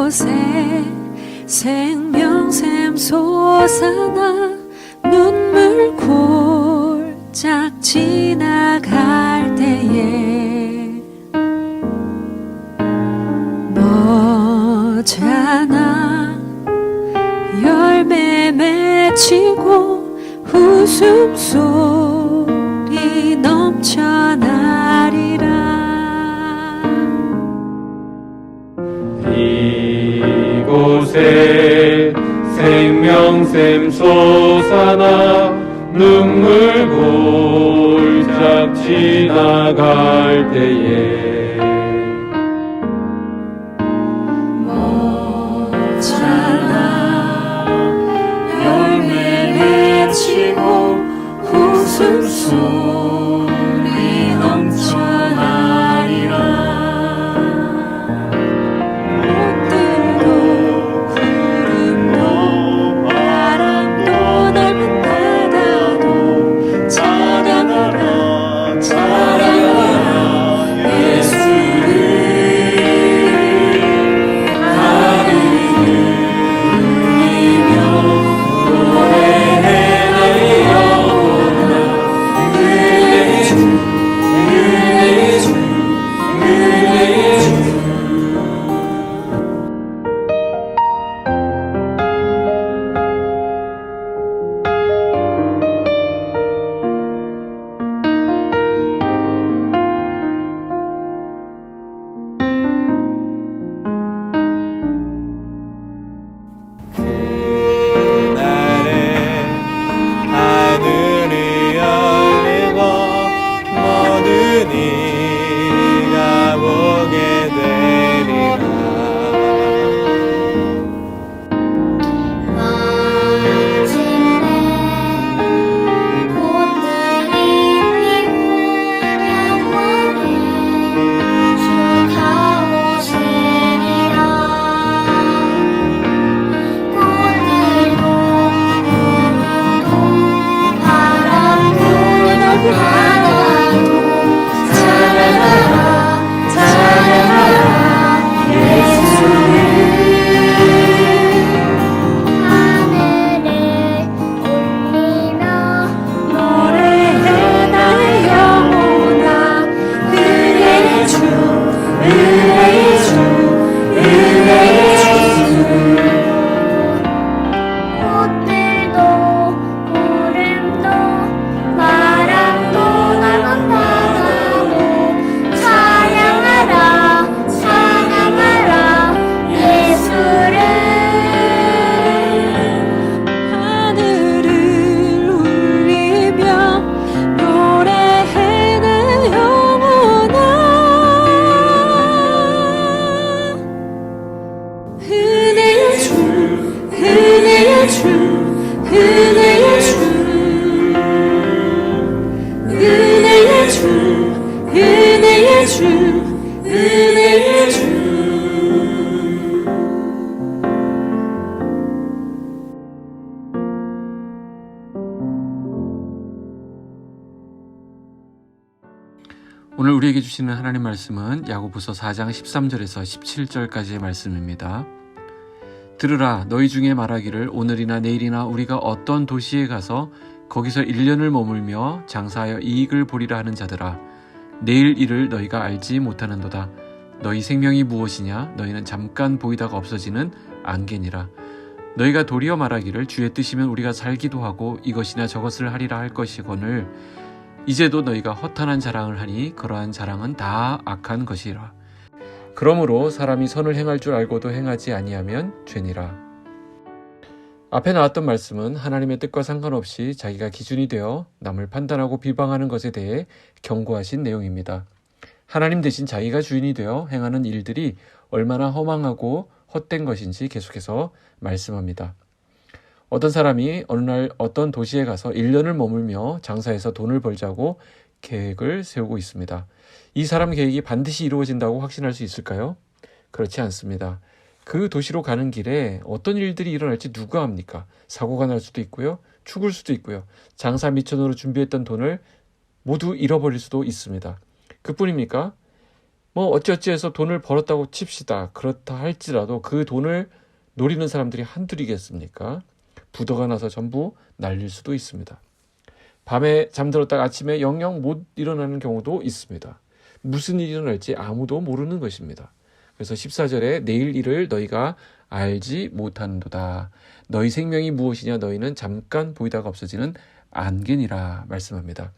이곳에 생명샘 솟아나 눈물 골짝 지나갈 때에 너잖아 열매 맺히고 웃음소리 넘쳐나리라. 이곳에 생명샘 솟아나 눈물 골짝 지나갈 때에 너잖아 열매 맺히고 웃음소리 넘쳐나리라. 꽃들도 구름도 바람도 넓은 바다도 찬양하라 찬양하라 예수를. 하늘을 울리며 노래해 나의 영혼아 은혜의 주 은혜의 주 은혜의 주. 그날에 하늘이 열리고 모든 이가 보게 되리라. 마침내 꽃들이 피고 영원히 주가 오시리라. 꽃들도 구름도 바람도 넓은 바다도 찬양하라 찬양하라 예수를. 하늘에 올리며 노래해 나의 영혼아 은혜의 주 은혜의 주 은혜의 주. 꽃들도 구름도 바람도 넓은 바다도 찬양하라 찬양하라 예수를. 하늘을 울리며 노래해 내 영혼아 은혜의 주 은혜의 주 은혜의 주 은혜의 주 은혜의 주 은혜의 주. 오늘 우리에게 주시는 하나님 말씀은 야고보서 4장 13절에서 17절까지의 말씀입니다. 들으라, 너희 중에 말하기를 오늘이나 내일이나 우리가 어떤 도시에 가서 거기서 1년을 머물며 장사하여 이익을 보리라 하는 자들아, 내일 일을 너희가 알지 못하는도다. 너희 생명이 무엇이냐? 너희는 잠깐 보이다가 없어지는 안개니라. 너희가 도리어 말하기를 주의 뜻이면 우리가 살기도 하고 이것이나 저것을 하리라 할 것이거늘 이제도 너희가 허탄한 자랑을 하니 그러한 자랑은 다 악한 것이라. 그러므로 사람이 선을 행할 줄 알고도 행하지 아니하면 죄니라. 앞에 나왔던 말씀은 하나님의 뜻과 상관없이 자기가 기준이 되어 남을 판단하고 비방하는 것에 대해 경고하신 내용입니다. 하나님 대신 자기가 주인이 되어 행하는 일들이 얼마나 허망하고 헛된 것인지 계속해서 말씀합니다. 어떤 사람이 어느 날 어떤 도시에 가서 1년을 머물며 장사해서 돈을 벌자고 계획을 세우고 있습니다. 이 사람 계획이 반드시 이루어진다고 확신할 수 있을까요? 그렇지 않습니다. 그 도시로 가는 길에 어떤 일들이 일어날지 누가 압니까? 사고가 날 수도 있고요. 죽을 수도 있고요. 장사 미천으로 준비했던 돈을 모두 잃어버릴 수도 있습니다. 그뿐입니까? 뭐 어찌어찌해서 돈을 벌었다고 칩시다. 그렇다 할지라도 그 돈을 노리는 사람들이 한둘이겠습니까? 부도가 나서 전부 날릴 수도 있습니다. 밤에 잠들었다가 아침에 영영 못 일어나는 경우도 있습니다. 무슨 일이 일어날지 아무도 모르는 것입니다. 그래서 14절에 내일 일을 너희가 알지 못하는도다. 너희 생명이 무엇이냐 너희는 잠깐 보이다가 없어지는 안개니라 말씀합니다.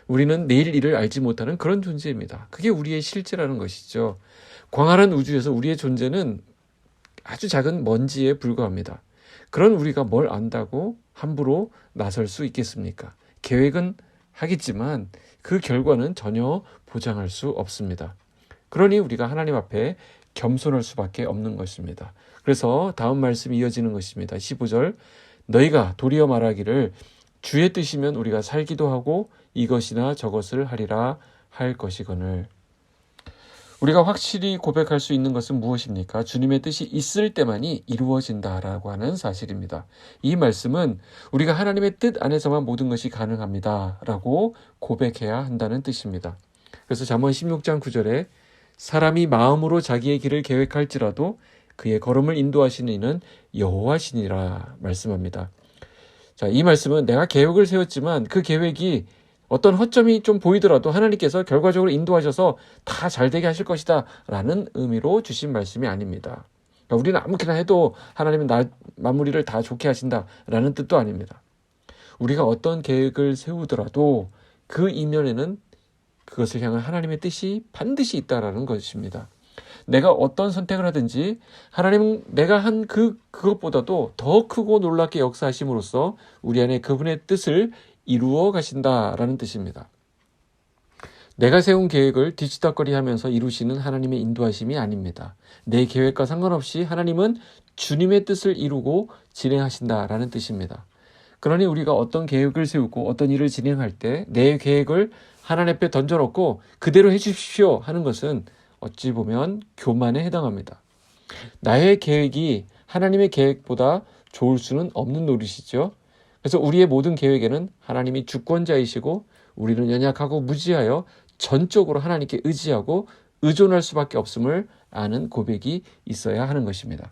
우리는 내일 일을 알지 못하는 그런 존재입니다. 그게 우리의 실제라는 것이죠. 광활한 우주에서 우리의 존재는 아주 작은 먼지에 불과합니다. 그런 우리가 뭘 안다고 함부로 나설 수 있겠습니까? 계획은 하겠지만 그 결과는 전혀 보장할 수 없습니다. 그러니 우리가 하나님 앞에 겸손할 수밖에 없는 것입니다. 그래서 다음 말씀이 이어지는 것입니다. 15절 너희가 도리어 말하기를 주의 뜻이면 우리가 살기도 하고 이것이나 저것을 하리라 할 것이거늘. 우리가 확실히 고백할 수 있는 것은 무엇입니까? 주님의 뜻이 있을 때만이 이루어진다라고 하는 사실입니다. 이 말씀은 우리가 하나님의 뜻 안에서만 모든 것이 가능합니다 라고 고백해야 한다는 뜻입니다. 그래서 잠언 16장 9절에 사람이 마음으로 자기의 길을 계획할지라도 그의 걸음을 인도하시는 이는 여호와시니라 말씀합니다. 자, 이 말씀은 내가 계획을 세웠지만 그 계획이 어떤 허점이 좀 보이더라도 하나님께서 결과적으로 인도하셔서 다 잘되게 하실 것이다 라는 의미로 주신 말씀이 아닙니다. 그러니까 우리는 아무렇게나 해도 하나님은 마무리를 다 좋게 하신다 라는 뜻도 아닙니다. 우리가 어떤 계획을 세우더라도 그 이면에는 그것을 향한 하나님의 뜻이 반드시 있다라는 것입니다. 내가 어떤 선택을 하든지 하나님은 내가 한 그것보다도 더 크고 놀랍게 역사하심으로써 우리 안에 그분의 뜻을 이루어 가신다라는 뜻입니다. 내가 세운 계획을 뒤치다꺼리하면서 이루시는 하나님의 인도하심이 아닙니다. 내 계획과 상관없이 하나님은 주님의 뜻을 이루고 진행하신다라는 뜻입니다. 그러니 우리가 어떤 계획을 세우고 어떤 일을 진행할 때 내 계획을 하나님 앞에 던져놓고 그대로 해주십시오 하는 것은 어찌 보면 교만에 해당합니다. 나의 계획이 하나님의 계획보다 좋을 수는 없는 노릇이죠. 그래서 우리의 모든 계획에는 하나님이 주권자이시고 우리는 연약하고 무지하여 전적으로 하나님께 의지하고 의존할 수밖에 없음을 아는 고백이 있어야 하는 것입니다.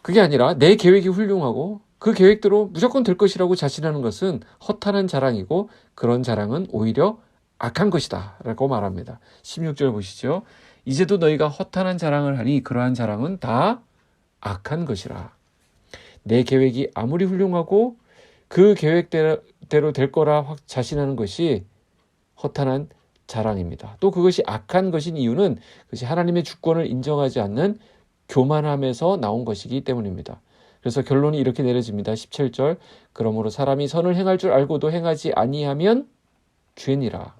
그게 아니라 내 계획이 훌륭하고 그 계획대로 무조건 될 것이라고 자신하는 것은 허탄한 자랑이고 그런 자랑은 오히려 악한 것이다 라고 말합니다. 16절 보시죠. 이제도 너희가 허탄한 자랑을 하니 그러한 자랑은 다 악한 것이라. 내 계획이 아무리 훌륭하고 그 계획대로 될 거라 자신하는 것이 허탄한 자랑입니다. 또 그것이 악한 것인 이유는 그것이 하나님의 주권을 인정하지 않는 교만함에서 나온 것이기 때문입니다. 그래서 결론이 이렇게 내려집니다. 17절 그러므로 사람이 선을 행할 줄 알고도 행하지 아니하면 죄니라.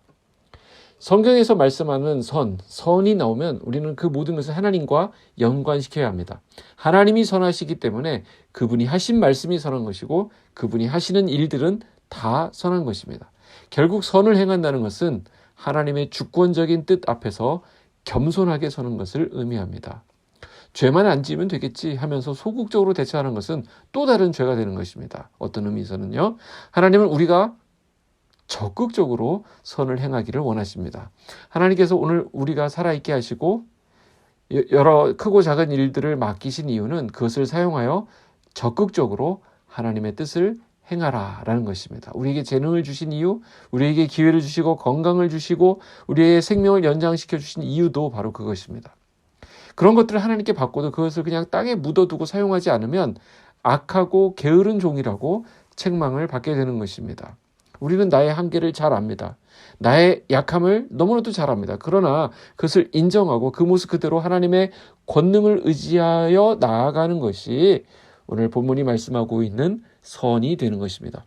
성경에서 말씀하는 선이 나오면 우리는 그 모든 것을 하나님과 연관시켜야 합니다. 하나님이 선하시기 때문에 그분이 하신 말씀이 선한 것이고 그분이 하시는 일들은 다 선한 것입니다. 결국 선을 행한다는 것은 하나님의 주권적인 뜻 앞에서 겸손하게 서는 것을 의미합니다. 죄만 안 지으면 되겠지 하면서 소극적으로 대처하는 것은 또 다른 죄가 되는 것입니다. 어떤 의미에서는요. 하나님은 우리가 적극적으로 선을 행하기를 원하십니다. 하나님께서 오늘 우리가 살아있게 하시고 여러 크고 작은 일들을 맡기신 이유는 그것을 사용하여 적극적으로 하나님의 뜻을 행하라 라는 것입니다. 우리에게 재능을 주신 이유, 우리에게 기회를 주시고 건강을 주시고 우리의 생명을 연장시켜 주신 이유도 바로 그것입니다. 그런 것들을 하나님께 받고도 그것을 그냥 땅에 묻어두고 사용하지 않으면 악하고 게으른 종이라고 책망을 받게 되는 것입니다. 우리는 나의 한계를 잘 압니다. 나의 약함을 너무나도 잘 압니다. 그러나 그것을 인정하고 그 모습 그대로 하나님의 권능을 의지하여 나아가는 것이 오늘 본문이 말씀하고 있는 선이 되는 것입니다.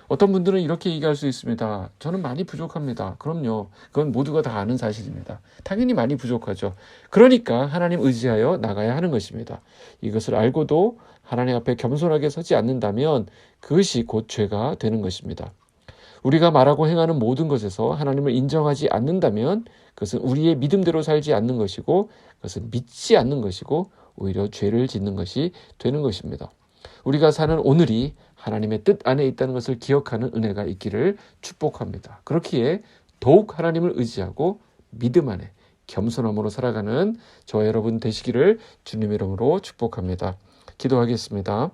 어떤 분들은 이렇게 얘기할 수 있습니다. 저는 많이 부족합니다. 그럼요. 그건 모두가 다 아는 사실입니다. 당연히 많이 부족하죠. 그러니까 하나님 의지하여 나가야 하는 것입니다. 이것을 알고도 하나님 앞에 겸손하게 서지 않는다면 그것이 곧 죄가 되는 것입니다. 우리가 말하고 행하는 모든 것에서 하나님을 인정하지 않는다면 그것은 우리의 믿음대로 살지 않는 것이고 그것은 믿지 않는 것이고 오히려 죄를 짓는 것이 되는 것입니다. 우리가 사는 오늘이 하나님의 뜻 안에 있다는 것을 기억하는 은혜가 있기를 축복합니다. 그렇기에 더욱 하나님을 의지하고 믿음 안에 겸손함으로 살아가는 저와 여러분 되시기를 주님의 이름으로 축복합니다. 기도하겠습니다.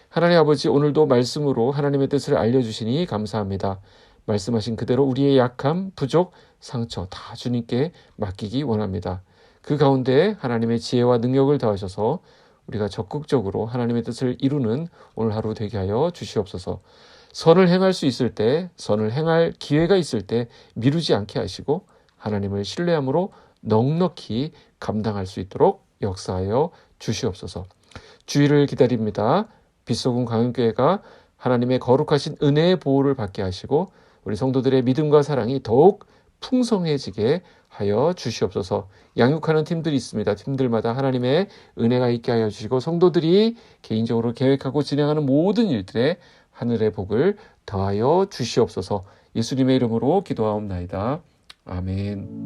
하나님 아버지, 오늘도 말씀으로 하나님의 뜻을 알려주시니 감사합니다. 말씀하신 그대로 우리의 약함, 부족, 상처 다 주님께 맡기기 원합니다. 그 가운데 하나님의 지혜와 능력을 더하셔서 우리가 적극적으로 하나님의 뜻을 이루는 오늘 하루 되게 하여 주시옵소서. 선을 행할 수 있을 때, 선을 행할 기회가 있을 때 미루지 않게 하시고 하나님을 신뢰함으로 넉넉히 감당할 수 있도록 역사하여 주시옵소서. 주의를 기다립니다. 빛소금 강은교회가 하나님의 거룩하신 은혜의 보호를 받게 하시고 우리 성도들의 믿음과 사랑이 더욱 풍성해지게 하여 주시옵소서. 양육하는 팀들이 있습니다. 팀들마다 하나님의 은혜가 있게 하여 주시고 성도들이 개인적으로 계획하고 진행하는 모든 일들에 하늘의 복을 더하여 주시옵소서. 예수님의 이름으로 기도하옵나이다. 아멘.